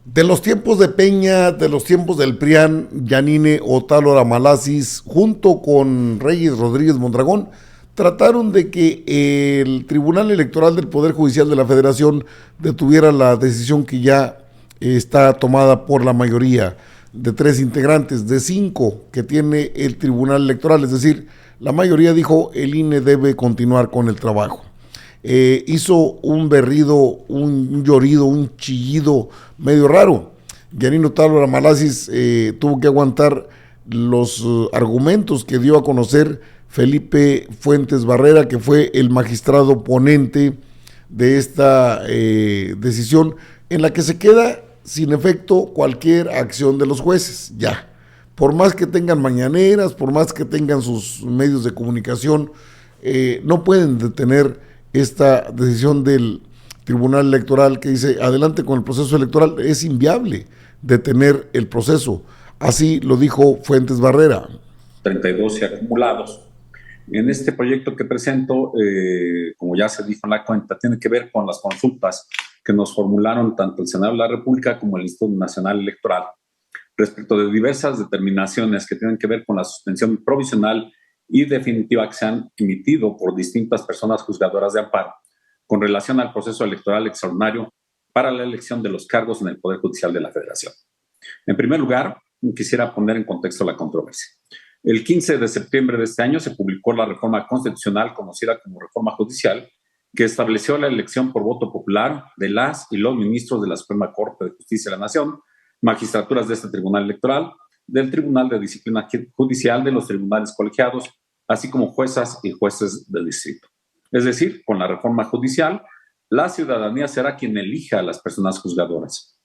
De los tiempos de Peña, de los tiempos del PRIAN, Yanine Otálora Malasis, junto con Reyes Rodríguez Mondragón, trataron de que el Tribunal Electoral del Poder Judicial de la Federación detuviera la decisión que ya está tomada por la mayoría de 3 integrantes, de 5 que tiene el Tribunal Electoral, es decir, la mayoría dijo el INE debe continuar con el trabajo. Hizo un berrido, un llorido, un chillido medio raro. Yanino Otálora Malasis tuvo que aguantar los argumentos que dio a conocer Felipe Fuentes Barrera, que fue el magistrado ponente de esta decisión, en la que se queda sin efecto cualquier acción de los jueces, ya. Por más que tengan mañaneras, por más que tengan sus medios de comunicación, no pueden detener esta decisión del Tribunal Electoral que dice adelante con el proceso electoral. Es inviable detener el proceso. Así lo dijo Fuentes Barrera. 32 y acumulados. En este proyecto que presento, como ya se dijo en la cuenta, tiene que ver con las consultas que nos formularon tanto el Senado de la República como el Instituto Nacional Electoral respecto de diversas determinaciones que tienen que ver con la suspensión provisional y definitiva que se han emitido por distintas personas juzgadoras de amparo con relación al proceso electoral extraordinario para la elección de los cargos en el Poder Judicial de la Federación. En primer lugar, quisiera poner en contexto la controversia. El 15 de septiembre de este año se publicó la reforma constitucional conocida como reforma judicial, que estableció la elección por voto popular de las y los ministros de la Suprema Corte de Justicia de la Nación, magistraturas de este Tribunal Electoral, del Tribunal de Disciplina Judicial, de los tribunales colegiados, así como juezas y jueces del distrito. Es decir, con la reforma judicial, la ciudadanía será quien elija a las personas juzgadoras.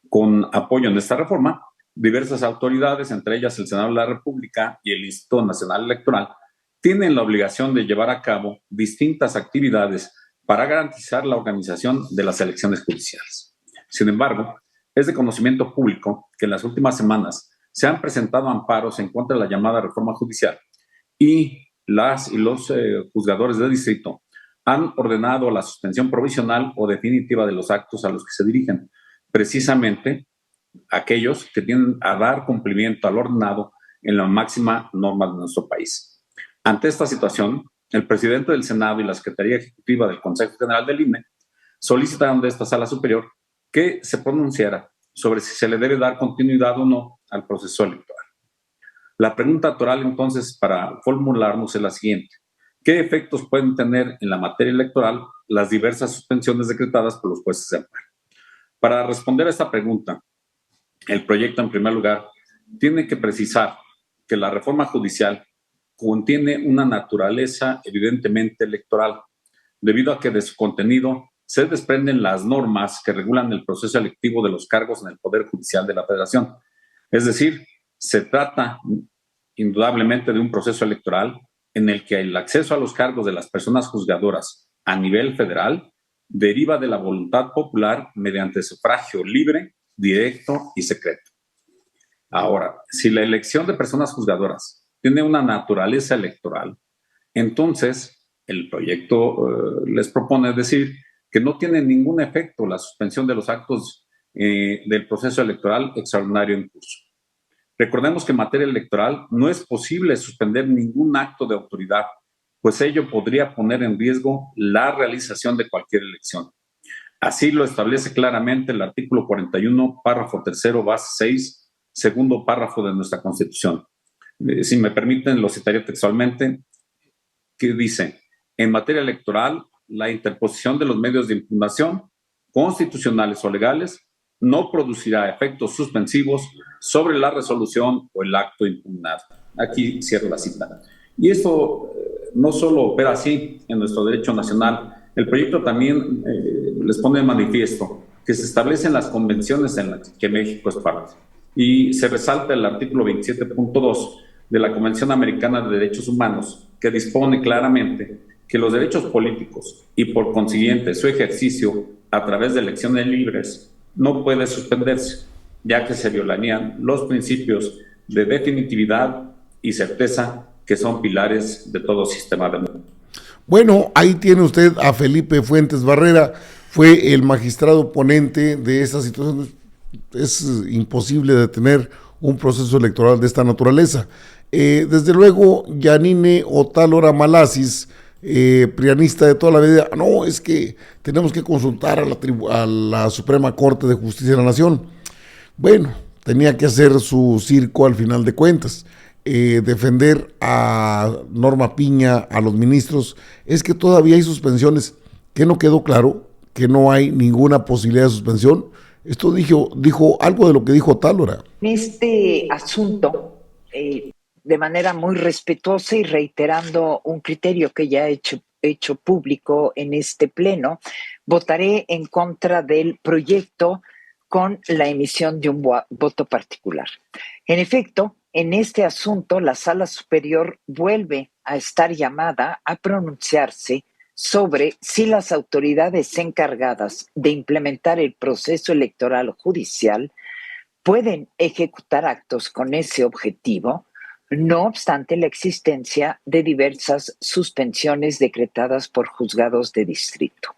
Con apoyo en esta reforma, diversas autoridades, entre ellas el Senado de la República y el Instituto Nacional Electoral, tienen la obligación de llevar a cabo distintas actividades para garantizar la organización de las elecciones judiciales. Sin embargo, es de conocimiento público que en las últimas semanas se han presentado amparos en contra de la llamada reforma judicial y las y los juzgadores de distrito han ordenado la suspensión provisional o definitiva de los actos a los que se dirigen, precisamente aquellos que tienen a dar cumplimiento al ordenado en la máxima norma de nuestro país. Ante esta situación, el presidente del Senado y la Secretaría Ejecutiva del Consejo General del INE solicitaron de esta Sala Superior que se pronunciara sobre si se le debe dar continuidad o no al proceso electoral. La pregunta oral, entonces, para formularnos es la siguiente. ¿Qué efectos pueden tener en la materia electoral las diversas suspensiones decretadas por los jueces de amparo? Para responder a esta pregunta, el proyecto, en primer lugar, tiene que precisar que la reforma judicial contiene una naturaleza evidentemente electoral, debido a que de su contenido se desprenden las normas que regulan el proceso electivo de los cargos en el Poder Judicial de la Federación. Es decir, se trata indudablemente de un proceso electoral en el que el acceso a los cargos de las personas juzgadoras a nivel federal deriva de la voluntad popular mediante sufragio libre, directo y secreto. Ahora, si la elección de personas juzgadoras tiene una naturaleza electoral, entonces el proyecto les propone decir que no tiene ningún efecto la suspensión de los actos del proceso electoral extraordinario en curso. Recordemos que en materia electoral no es posible suspender ningún acto de autoridad, pues ello podría poner en riesgo la realización de cualquier elección. Así lo establece claramente el artículo 41, párrafo tercero, base 6, segundo párrafo de nuestra Constitución. Si me permiten, lo citaré textualmente, que dice: en materia electoral, la interposición de los medios de impugnación, constitucionales o legales, no producirá efectos suspensivos sobre la resolución o el acto impugnado. Aquí cierro la cita. Y esto no solo opera así en nuestro derecho nacional, el proyecto también les pone de manifiesto que se establecen las convenciones en las que México es parte. Y se resalta el artículo 27.2 de la Convención Americana de Derechos Humanos, que dispone claramente que los derechos políticos y por consiguiente su ejercicio a través de elecciones libres no puede suspenderse, ya que se violarían los principios de definitividad y certeza que son pilares de todo sistema democrático. Bueno, ahí tiene usted a Felipe Fuentes Barrera, fue el magistrado ponente de esta situación. Es imposible detener un proceso electoral de esta naturaleza. Desde luego, Yanine Otálora Malasis, prianista de toda la vida, no, es que tenemos que consultar a la Suprema Corte de Justicia de la Nación. Bueno, tenía que hacer su circo al final de cuentas. Defender a Norma Piña, a los ministros, es que todavía hay suspensiones. ¿Qué no quedó claro? Que no hay ninguna posibilidad de suspensión. Esto dijo algo de lo que dijo Tálora. En este asunto, de manera muy respetuosa y reiterando un criterio que ya he hecho público en este pleno, votaré en contra del proyecto con la emisión de un voto particular. En efecto, en este asunto, la Sala Superior vuelve a estar llamada a pronunciarse sobre si las autoridades encargadas de implementar el proceso electoral judicial pueden ejecutar actos con ese objetivo, no obstante la existencia de diversas suspensiones decretadas por juzgados de distrito.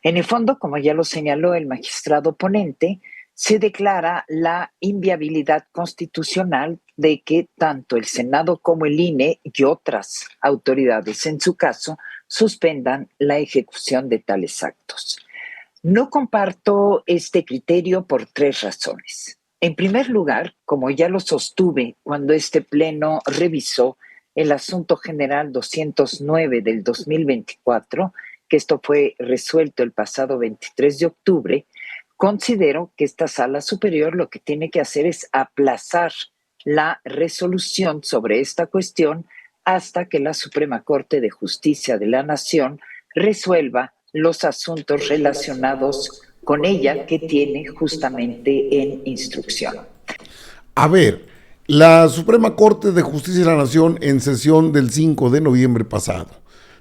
En el fondo, como ya lo señaló el magistrado ponente, se declara la inviabilidad constitucional de que tanto el Senado como el INE y otras autoridades, en su caso, suspendan la ejecución de tales actos. No comparto este criterio por 3 razones. En primer lugar, como ya lo sostuve cuando este pleno revisó el asunto general 209 del 2024, que esto fue resuelto el pasado 23 de octubre, considero que esta Sala Superior lo que tiene que hacer es aplazar la resolución sobre esta cuestión hasta que la Suprema Corte de Justicia de la Nación resuelva los asuntos relacionados con ella que tiene justamente en instrucción. A ver, la Suprema Corte de Justicia de la Nación en sesión del 5 de noviembre pasado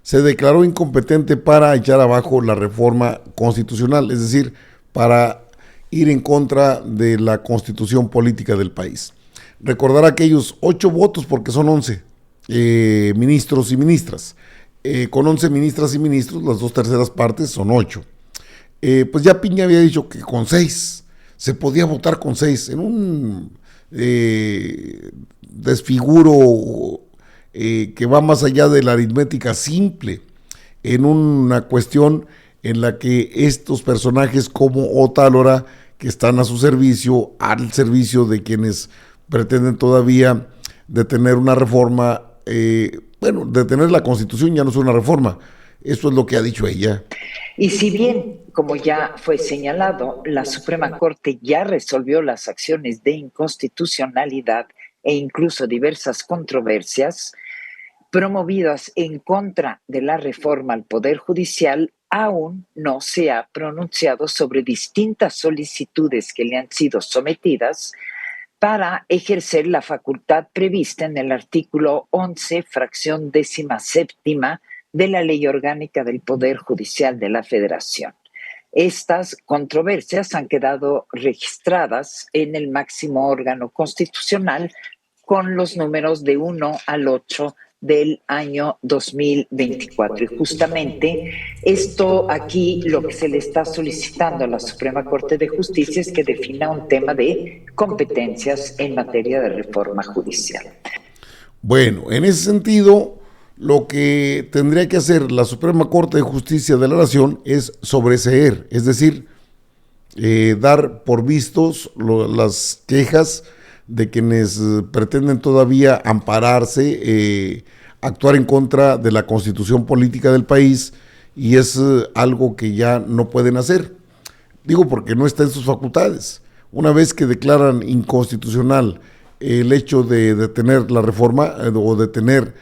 se declaró incompetente para echar abajo la reforma constitucional, es decir, para ir en contra de la constitución política del país. Recordar aquellos 8 votos, porque son 11 ministros y ministras. Con 11 ministras y ministros, las 2/3 partes son 8. Pues ya Piña había dicho que con 6 se podía votar con 6 en un desfiguro que va más allá de la aritmética simple, en una cuestión en la que estos personajes como Otálora, que están a su servicio, al servicio de quienes pretenden todavía detener una reforma, detener la Constitución ya no es una reforma, eso es lo que ha dicho ella. Y si bien, como ya fue señalado, la Suprema Corte ya resolvió las acciones de inconstitucionalidad e incluso diversas controversias promovidas en contra de la reforma al Poder Judicial, aún no se ha pronunciado sobre distintas solicitudes que le han sido sometidas para ejercer la facultad prevista en el artículo 11, fracción 17ª de la Ley Orgánica del Poder Judicial de la Federación. Estas controversias han quedado registradas en el máximo órgano constitucional con los números de 1 al 8 del año 2024. Y justamente esto aquí lo que se le está solicitando a la Suprema Corte de Justicia es que defina un tema de competencias en materia de reforma judicial. Bueno, en ese sentido, lo que tendría que hacer la Suprema Corte de Justicia de la Nación es sobreseer, es decir, dar por vistos las quejas de quienes pretenden todavía ampararse, actuar en contra de la constitución política del país, y es algo que ya no pueden hacer. Digo porque no está en sus facultades. Una vez que declaran inconstitucional el hecho de detener la reforma o detener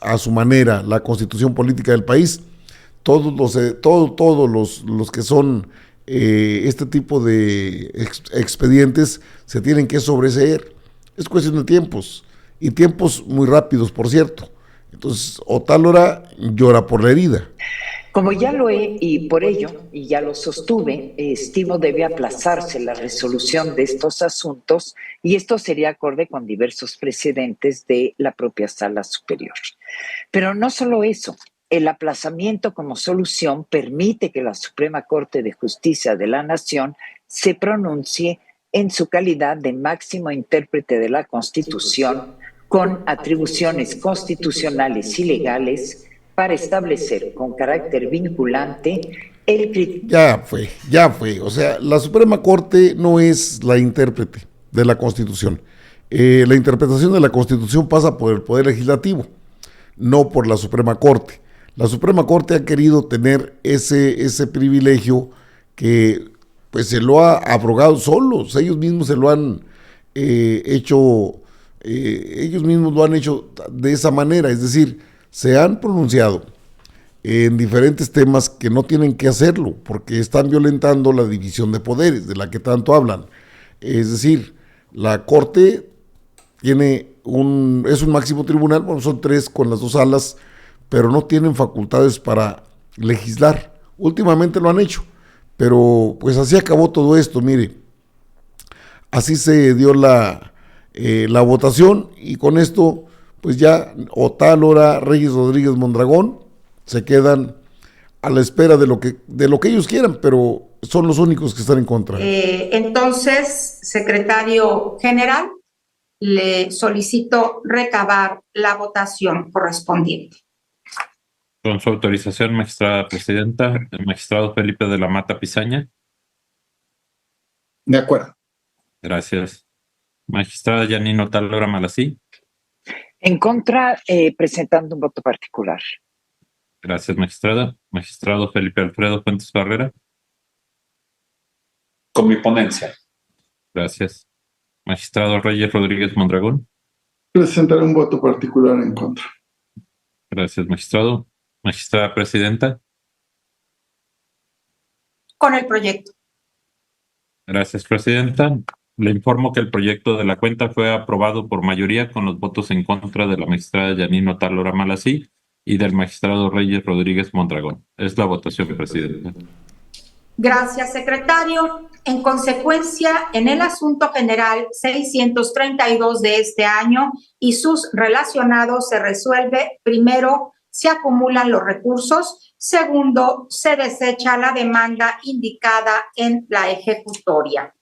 a su manera la constitución política del país, todos los que son este tipo de expedientes se tienen que sobreseer. Es cuestión de tiempos, y tiempos muy rápidos, por cierto. Entonces, Otálora llora por la herida. Como ya lo he, y por ello, y ya lo sostuve, estimo debe aplazarse la resolución de estos asuntos, y esto sería acorde con diversos precedentes de la propia Sala Superior. Pero no solo eso, el aplazamiento como solución permite que la Suprema Corte de Justicia de la Nación se pronuncie en su calidad de máximo intérprete de la Constitución, con atribuciones constitucionales y legales para establecer con carácter vinculante el criterio. Ya fue. O sea, la Suprema Corte no es la intérprete de la Constitución. La interpretación de la Constitución pasa por el Poder Legislativo, no por la Suprema Corte. La Suprema Corte ha querido tener ese privilegio que pues se lo ha abrogado solos. Ellos mismos se lo han hecho, ellos mismos lo han hecho de esa manera, es decir, se han pronunciado en diferentes temas que no tienen que hacerlo, porque están violentando la división de poderes, de la que tanto hablan. Es decir, la Corte es un máximo tribunal, bueno, son 3 con las 2 salas, pero no tienen facultades para legislar. Últimamente lo han hecho, pero pues así acabó todo esto, mire. Así se dio la votación, y con esto, pues ya Otálora, Reyes Rodríguez Mondragón se quedan a la espera de lo que ellos quieran, pero son los únicos que están en contra. Entonces, secretario general, le solicito recabar la votación correspondiente. Con su autorización, magistrada presidenta, el magistrado Felipe de la Mata Pizaña. De acuerdo. Gracias. Magistrada Yanine Otálora Malací. En contra, presentando un voto particular. Gracias, magistrada. Magistrado Felipe Alfredo Fuentes Barrera. Con mi ponencia. Gracias. Magistrado Reyes Rodríguez Mondragón. Presentaré un voto particular en contra. Gracias, magistrado. Magistrada presidenta. Con el proyecto. Gracias, presidenta. Le informo que el proyecto de la cuenta fue aprobado por mayoría con los votos en contra de la magistrada Yanine Otálora Malací y del magistrado Reyes Rodríguez Mondragón. Es la votación, presidenta. Gracias, secretario. En consecuencia, en el asunto general 632 de este año y sus relacionados se resuelve: primero, se acumulan los recursos; segundo, se desecha la demanda indicada en la ejecutoria.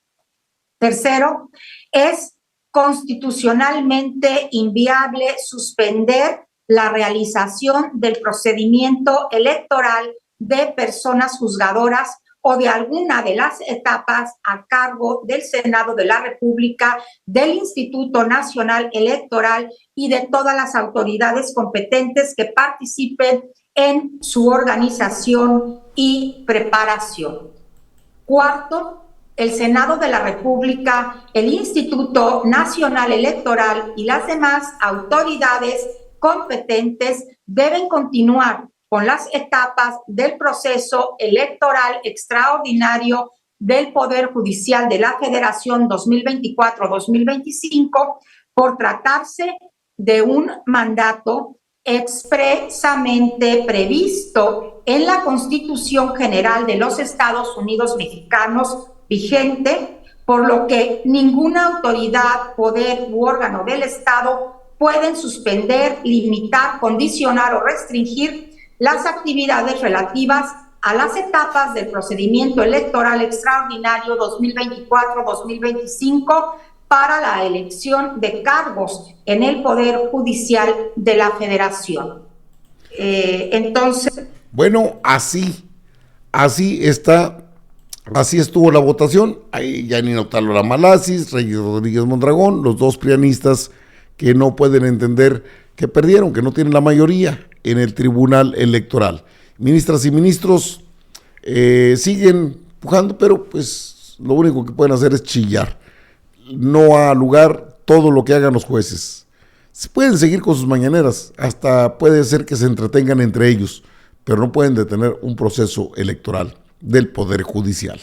Tercero, es constitucionalmente inviable suspender la realización del procedimiento electoral de personas juzgadoras o de alguna de las etapas a cargo del Senado de la República, del Instituto Nacional Electoral y de todas las autoridades competentes que participen en su organización y preparación. Cuarto, el Senado de la República, el Instituto Nacional Electoral y las demás autoridades competentes deben continuar con las etapas del proceso electoral extraordinario del Poder Judicial de la Federación 2024-2025 por tratarse de un mandato expresamente previsto en la Constitución General de los Estados Unidos Mexicanos vigente, por lo que ninguna autoridad, poder u órgano del Estado pueden suspender, limitar, condicionar o restringir las actividades relativas a las etapas del procedimiento electoral extraordinario 2024-2025 para la elección de cargos en el Poder Judicial de la Federación. Entonces... Bueno, así está, así estuvo la votación. Ahí Yanine Otálora Malací, Reyes Rodríguez Mondragón, los 2 prianistas que no pueden entender que perdieron, que no tienen la mayoría en el Tribunal Electoral. Ministras y ministros siguen pujando, pero pues lo único que pueden hacer es chillar. No ha lugar todo lo que hagan los jueces. Se pueden seguir con sus mañaneras, hasta puede ser que se entretengan entre ellos, pero no pueden detener un proceso electoral del Poder Judicial.